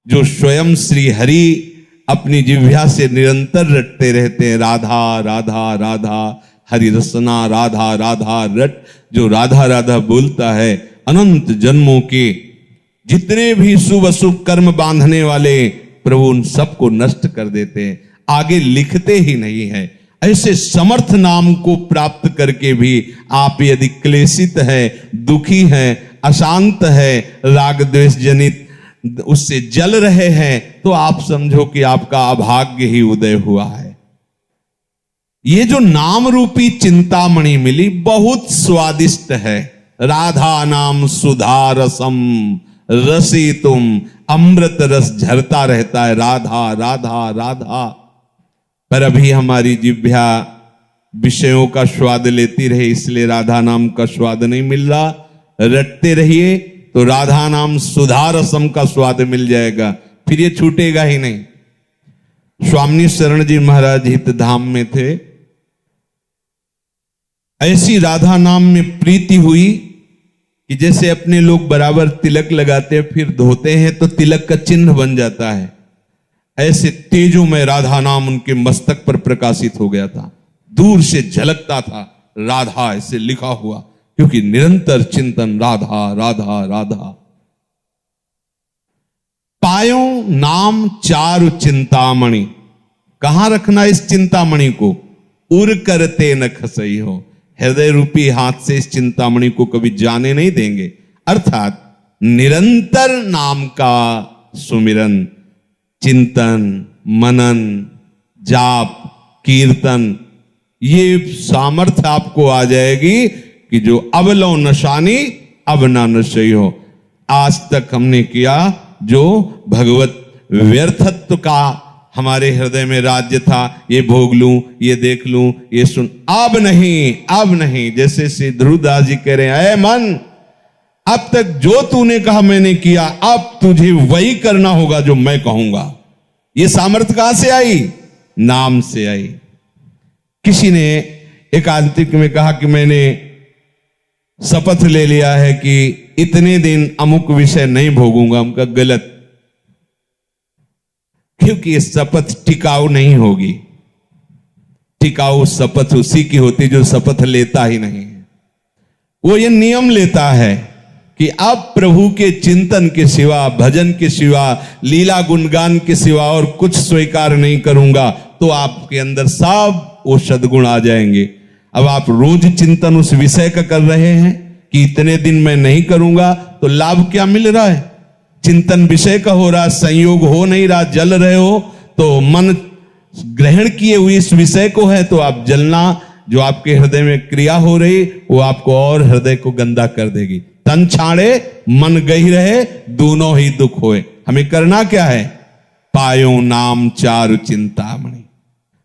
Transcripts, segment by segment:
जो स्वयं श्री हरि अपनी जिह्वा से निरंतर रटते रहते हैं, राधा राधा राधा हरि रसना राधा राधा रट। जो राधा राधा बोलता है, अनंत जन्मों के जितने भी शुभ अशुभ कर्म बांधने वाले प्रभु उन सबको नष्ट कर देते हैं, आगे लिखते ही नहीं है। ऐसे समर्थ नाम को प्राप्त करके भी आप यदि क्लेशित है, दुखी है, अशांत है, राग द्वेष जनित उससे जल रहे हैं, तो आप समझो कि आपका अभाग्य ही उदय हुआ है। ये जो नाम रूपी चिंतामणि मिली बहुत स्वादिष्ट है। राधा नाम सुधा रसम रसी तुम, अमृत रस झरता रहता है, राधा राधा राधा। पर अभी हमारी जिह्वा विषयों का स्वाद लेती रहे, इसलिए राधा नाम का स्वाद नहीं मिल रहा। रटते रहिए तो राधा नाम सुधा रसम का स्वाद मिल जाएगा, फिर ये छूटेगा ही नहीं। स्वामी शरण जी महाराज हित धाम में थे, ऐसी राधा नाम में प्रीति हुई कि जैसे अपने लोग बराबर तिलक लगाते हैं फिर धोते हैं तो तिलक का चिन्ह बन जाता है, ऐसे तेजों में राधा नाम उनके मस्तक पर प्रकाशित हो गया था। दूर से झलकता था राधा ऐसे लिखा हुआ, क्योंकि निरंतर चिंतन राधा राधा राधा। पायो नाम चारु चिंतामणि, कहां रखना इस चिंतामणि को? उर करते न खसई हो, हृदय रूपी हाथ से इस चिंतामणि को कभी जाने नहीं देंगे। अर्थात निरंतर नाम का सुमिरन, चिंतन, मनन, जाप, कीर्तन, ये सामर्थ्य आपको आ जाएगी कि जो अब लो नशानी अब ना नशई हो। आज तक हमने किया जो भगवत व्यर्थत्व का हमारे हृदय में राज्य था, ये भोग लूं, ये देख लूं, ये सुन, अब नहीं, अब नहीं। जैसे श्री ध्रुवदास जी कह रहे हैं, ऐ मन, अब तक जो तूने कहा मैंने किया, अब तुझे वही करना होगा जो मैं कहूंगा। ये सामर्थ्य कहां से आई? नाम से आई। किसी ने एकांतिक में कहा कि मैंने शपथ ले लिया है कि इतने दिन अमुक विषय नहीं भोगूंगा। उनका गलत, क्योंकि ये शपथ टिकाऊ नहीं होगी। टिकाऊ शपथ उसी की होती जो शपथ लेता ही नहीं है। वो ये नियम लेता है कि अब प्रभु के चिंतन के सिवा, भजन के सिवा, लीला गुणगान के सिवा और कुछ स्वीकार नहीं करूंगा, तो आपके अंदर सब वो सद्गुण आ जाएंगे। अब आप रोज चिंतन उस विषय का कर रहे हैं कि इतने दिन मैं नहीं करूंगा, तो लाभ क्या मिल रहा है? चिंतन विषय का हो रहा, संयोग हो नहीं रहा, जल रहे हो, तो मन ग्रहण किए हुए इस विषय को है, तो आप जलना, जो आपके हृदय में क्रिया हो रही वो आपको और हृदय को गंदा कर देगी। तन छाड़े मन गही रहे, दोनों ही दुख होए। हमें करना क्या है? पायो नाम चारु चिंतामणि,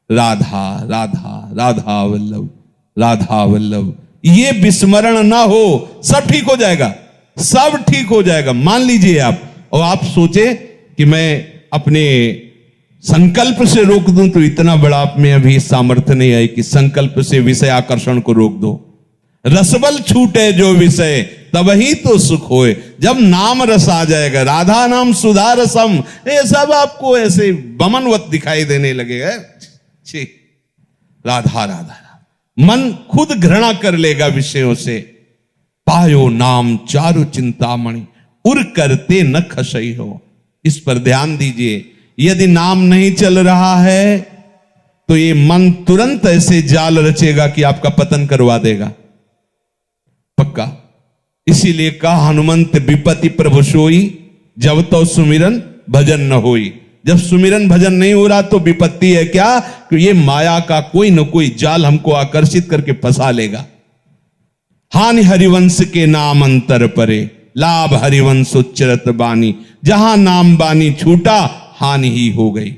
राधा राधा राधा वल्लभ राधा वल्लभ। ये विस्मरण ना हो, सब ठीक हो जाएगा, सब ठीक हो जाएगा। मान लीजिए आप, और आप सोचे कि मैं अपने संकल्प से रोक दूं, तो इतना बड़ा आप में अभी सामर्थ्य नहीं आई कि संकल्प से विषय आकर्षण को रोक दो। रसबल छूटे जो विषय, तब ही तो सुख होए। जब नाम रस आ जाएगा, राधा नाम सुधा रसम, ये सब आपको ऐसे बमनवत दिखाई देने लगेगा। छी, राधा राधा, मन खुद घृणा कर लेगा विषयों से। पायो नाम चारु चिंतामणि, उर करते न खसई हो। इस पर ध्यान दीजिए। यदि नाम नहीं चल रहा है तो ये मन तुरंत ऐसे जाल रचेगा कि आपका पतन करवा देगा, पक्का। इसीलिए कहा हनुमंत विपत्ति प्रभु सोई, जब तो सुमिरन भजन न होई। जब सुमिरन भजन नहीं हो रहा तो विपत्ति है क्या? कि ये माया का कोई न कोई जाल हमको आकर्षित करके फंसा लेगा। हानि हरिवंश के नाम अंतर परे, लाभ हरिवंश उच्चरत बानी। जहां नाम बानी छूटा, हानि ही हो गई।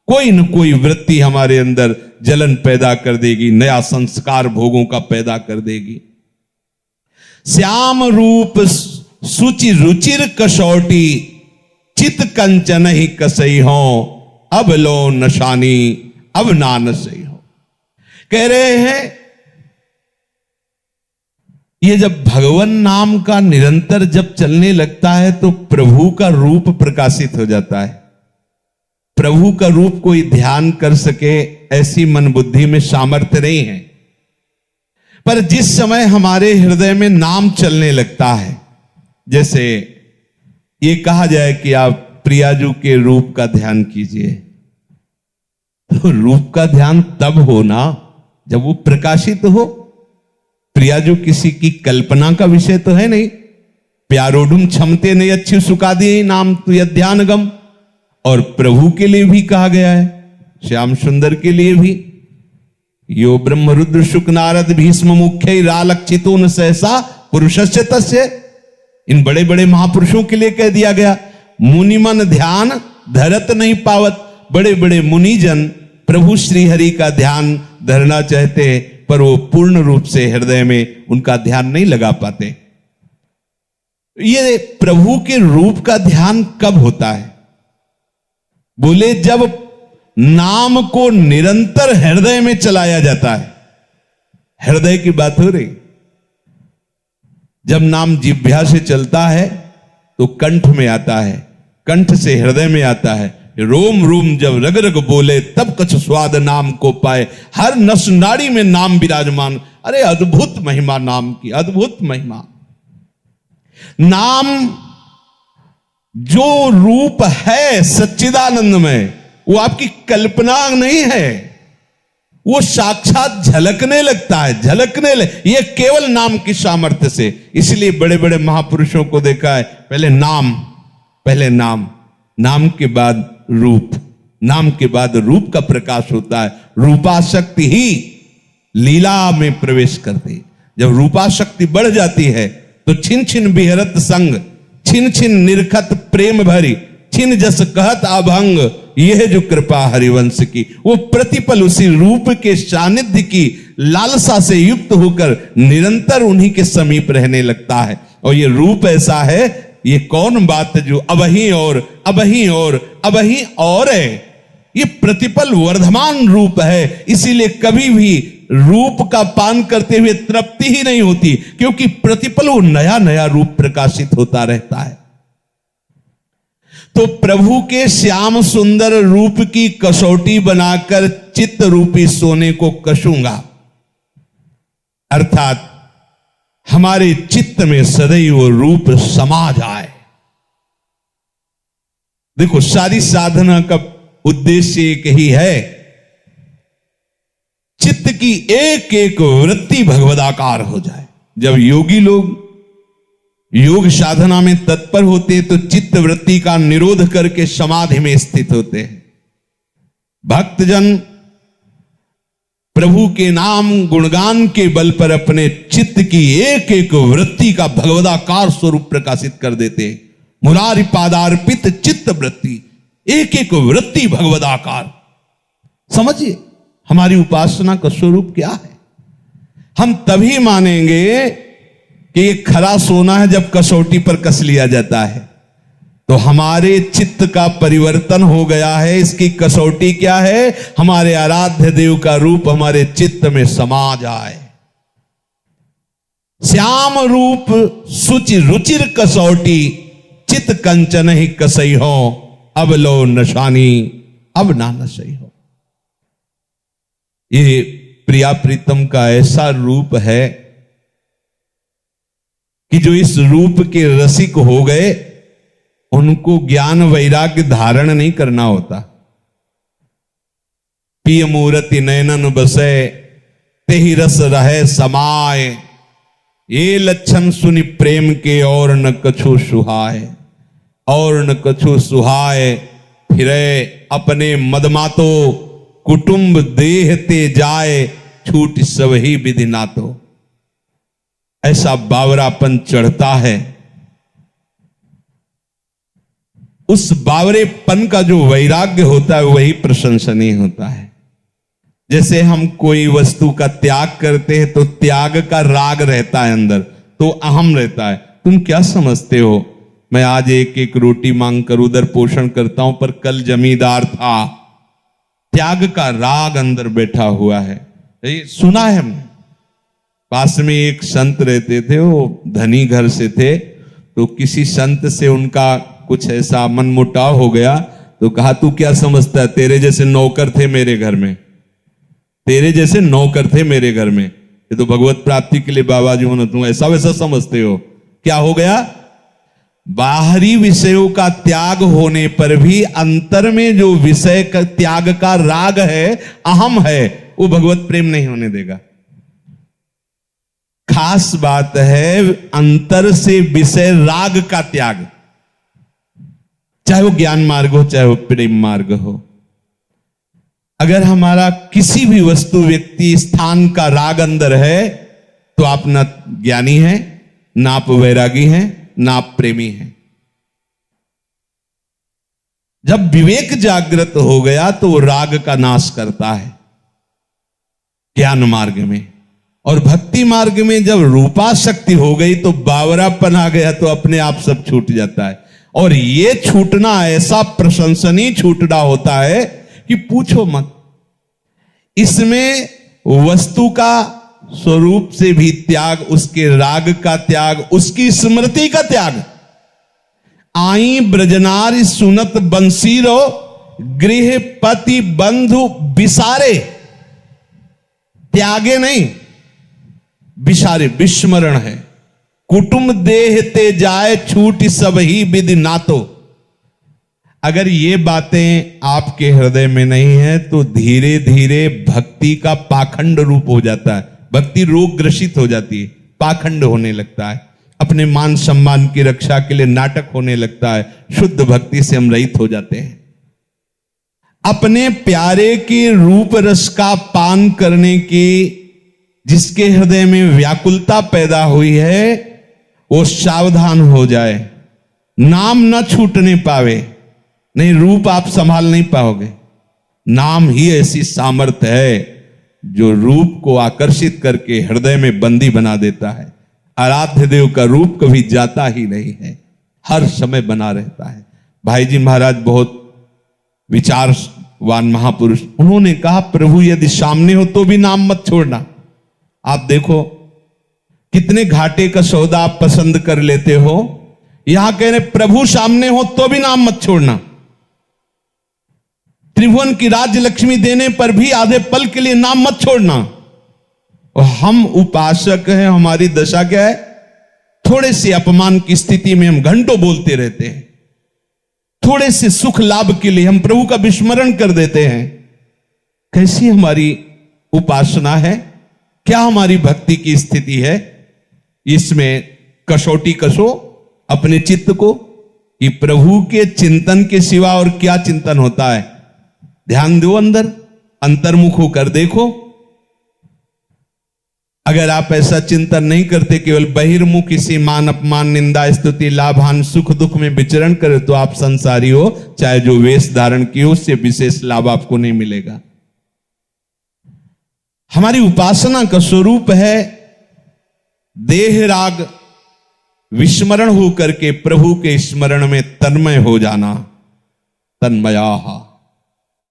कोई न कोई वृत्ति हमारे अंदर जलन पैदा कर देगी, नया संस्कार भोगों का पैदा कर देगी। श्याम रूप सुचि रुचिर कसौटी, चित कंचन ही कसई हो, अब लो नशानी अब ना नसई हो। कह रहे हैं ये जब भगवान नाम का निरंतर जब चलने लगता है तो प्रभु का रूप प्रकाशित हो जाता है। प्रभु का रूप कोई ध्यान कर सके ऐसी मन बुद्धि में सामर्थ्य नहीं है, पर जिस समय हमारे हृदय में नाम चलने लगता है, जैसे ये कहा जाए कि आप प्रियाजू के रूप का ध्यान कीजिए, तो रूप का ध्यान तब होना जब वो प्रकाशित हो। प्रियाजू किसी की कल्पना का विषय तो है नहीं। प्यारोढ़ुम क्षमते नहीं अच्छी सुखा दिए नाम तु ध्यान गम, और प्रभु के लिए भी कहा गया है, श्याम सुंदर के लिए भी, यो ब्रह्म रुद्र शुक नारद भीष्म मुख्य रालक्षितो न सहसा पुरुषस्य तस्य। इन बड़े बड़े महापुरुषों के लिए कह दिया गया, मुनिमन ध्यान धरत नहीं पावत। बड़े बड़े मुनिजन प्रभु श्री हरि का ध्यान धरना चाहते, पर वो पूर्ण रूप से हृदय में उनका ध्यान नहीं लगा पाते। ये प्रभु के रूप का ध्यान कब होता है? बोले जब नाम को निरंतर हृदय में चलाया जाता है। हृदय की बात हो रही। जब नाम जिह्वा से चलता है तो कंठ में आता है, कंठ से हृदय में आता है। रोम रोम जब रग रग बोले तब कछ स्वाद नाम को पाए। हर नस नाड़ी में नाम विराजमान। अरे अद्भुत महिमा नाम की, अद्भुत महिमा। नाम जो रूप है सच्चिदानंद में, वो आपकी कल्पना नहीं है, वो साक्षात झलकने लगता है, ये केवल नाम की सामर्थ्य से। इसलिए बड़े बड़े महापुरुषों को देखा है, पहले नाम, नाम के बाद रूप, नाम के बाद रूप का प्रकाश होता है। रूपाशक्ति ही लीला में प्रवेश करती। जब रूपाशक्ति बढ़ जाती है तो छिन छिन बिहरत संग, छिन छिन निरखत प्रेम भरी, छिन जस कहत अभंग, यह जो कृपा हरिवंश की। वो प्रतिपल उसी रूप के सानिध्य की लालसा से युक्त होकर निरंतर उन्हीं के समीप रहने लगता है। और ये रूप ऐसा है, ये कौन बात जो अबही और है, ये प्रतिपल वर्धमान रूप है। इसीलिए कभी भी रूप का पान करते हुए तृप्ति ही नहीं होती, क्योंकि प्रतिपल वो नया नया रूप प्रकाशित होता रहता है। तो प्रभु के श्याम सुंदर रूप की कसौटी बनाकर चित्त रूपी सोने को कसूंगा, अर्थात हमारे चित्त में सदैव वो रूप समा जाए। देखो, सारी साधना का उद्देश्य एक ही है, चित्त की एक एक वृत्ति भगवदाकार हो जाए। जब योगी लोग योग साधना में तत्पर होते तो चित्त वृत्ति का निरोध करके समाधि में स्थित होते हैं। भक्तजन प्रभु के नाम गुणगान के बल पर अपने चित्त की एक एक वृत्ति का भगवदाकार स्वरूप प्रकाशित कर देते हैं। मुरारी पादार्पित चित्त वृत्ति, एक एक वृत्ति भगवदाकार। समझिए हमारी उपासना का स्वरूप क्या है। हम तभी मानेंगे कि ये खरा सोना है जब कसौटी पर कस लिया जाता है, तो हमारे चित्त का परिवर्तन हो गया है। इसकी कसौटी क्या है? हमारे आराध्य देव का रूप हमारे चित्त में समा जाए। श्याम रूप सुचि रुचिर कसौटी, चित कंचन ही कसई हो, अब लो नशानी अब ना नशई हो। ये प्रिया प्रीतम का ऐसा रूप है कि जो इस रूप के रसिक हो गए, उनको ज्ञान वैराग्य धारण नहीं करना होता। पिय मूर्ति नयनन बसे, तेहि रस रहे समाए, ये लक्षण सुनि प्रेम के और न कछु सुहाए, और न कछु सुहाए। फिरे अपने मदमातो, कुटुंब देह ते जाए, छूट सब ही विधि नातो। ऐसा बावरापन चढ़ता है। उस बावरेपन का जो वैराग्य होता है वही प्रशंसनीय होता है। जैसे हम कोई वस्तु का त्याग करते हैं तो त्याग का राग रहता है अंदर, तो अहम रहता है। तुम क्या समझते हो, मैं आज एक एक रोटी मांग कर उधर पोषण करता हूं, पर कल जमींदार था। त्याग का राग अंदर बैठा हुआ है। ये सुना है हमने, पास में एक संत रहते थे, वो धनी घर से थे। तो किसी संत से उनका कुछ ऐसा मनमुटाव हो गया, तो कहा तू क्या समझता है, तेरे जैसे नौकर थे मेरे घर में, तेरे जैसे नौकर थे मेरे घर में, ये तो भगवत प्राप्ति के लिए बाबा जी होना, तुम ऐसा वैसा समझते हो। क्या हो गया, बाहरी विषयों का त्याग होने पर भी अंतर में जो विषय का त्याग का राग है, अहम है, वो भगवत प्रेम नहीं होने देगा। खास बात है अंतर से विषय राग का त्याग, चाहे वो ज्ञान मार्ग हो चाहे वो प्रेम मार्ग हो। अगर हमारा किसी भी वस्तु व्यक्ति स्थान का राग अंदर है, तो आप ना ज्ञानी हैं, ना आप वैरागी हैं, ना आप प्रेमी हैं। जब विवेक जागृत हो गया तो वो राग का नाश करता है ज्ञान मार्ग में। और भक्ति मार्ग में जब रूपाशक्ति हो गई तो बावरापन आ गया, तो अपने आप सब छूट जाता है। और ये छूटना ऐसा प्रशंसनीय छूटना होता है कि पूछो मत। इसमें वस्तु का स्वरूप से भी त्याग, उसके राग का त्याग, उसकी स्मृति का त्याग। आई ब्रजनारी सुनत बंसीरो, गृह पति बंधु बिसारे, त्यागे नहीं बिसारे, विस्मरण है। कुटुंब देह ते जाए छूट सब ही विधि नातो। अगर ये बातें आपके हृदय में नहीं है तो धीरे धीरे भक्ति का पाखंड रूप हो जाता है, भक्ति रोग ग्रसित हो जाती है, पाखंड होने लगता है, अपने मान सम्मान की रक्षा के लिए नाटक होने लगता है। शुद्ध भक्ति से हम रहित हो जाते हैं। अपने प्यारे के रूप रस का पान करने की जिसके हृदय में व्याकुलता पैदा हुई है, वो सावधान हो जाए, नाम न छूटने पावे। नहीं, रूप आप संभाल नहीं पाओगे। नाम ही ऐसी सामर्थ्य है जो रूप को आकर्षित करके हृदय में बंदी बना देता है। आराध्य देव का रूप कभी जाता ही नहीं है, हर समय बना रहता है। भाई जी महाराज बहुत विचारवान महापुरुष, उन्होंने कहा प्रभु यदि सामने हो तो भी नाम मत छोड़ना। आप देखो कितने घाटे का सौदा आप पसंद कर लेते हो, यहां कह रहे प्रभु सामने हो तो भी नाम मत छोड़ना। त्रिभुवन की राज्य लक्ष्मी देने पर भी आधे पल के लिए नाम मत छोड़ना। और हम उपासक हैं, हमारी दशा क्या है, थोड़े से अपमान की स्थिति में हम घंटों बोलते रहते हैं, थोड़े से सुख लाभ के लिए हम प्रभु का विस्मरण कर देते हैं। कैसी हमारी उपासना है, क्या हमारी भक्ति की स्थिति है? इसमें कसौटी कसो अपने चित्त को कि प्रभु के चिंतन के सिवा और क्या चिंतन होता है। ध्यान दो, अंदर अंतर्मुख होकर देखो। अगर आप ऐसा चिंतन नहीं करते, केवल बहिर्मुख इसी मान अपमान निंदा स्तुति लाभान सुख दुख में विचरण करे, तो आप संसारी हो, चाहे जो वेश धारण की हो, उससे विशेष लाभ आपको नहीं मिलेगा। हमारी उपासना का स्वरूप है देह राग विस्मरण होकर के प्रभु के स्मरण में तन्मय हो जाना। तन्मयाः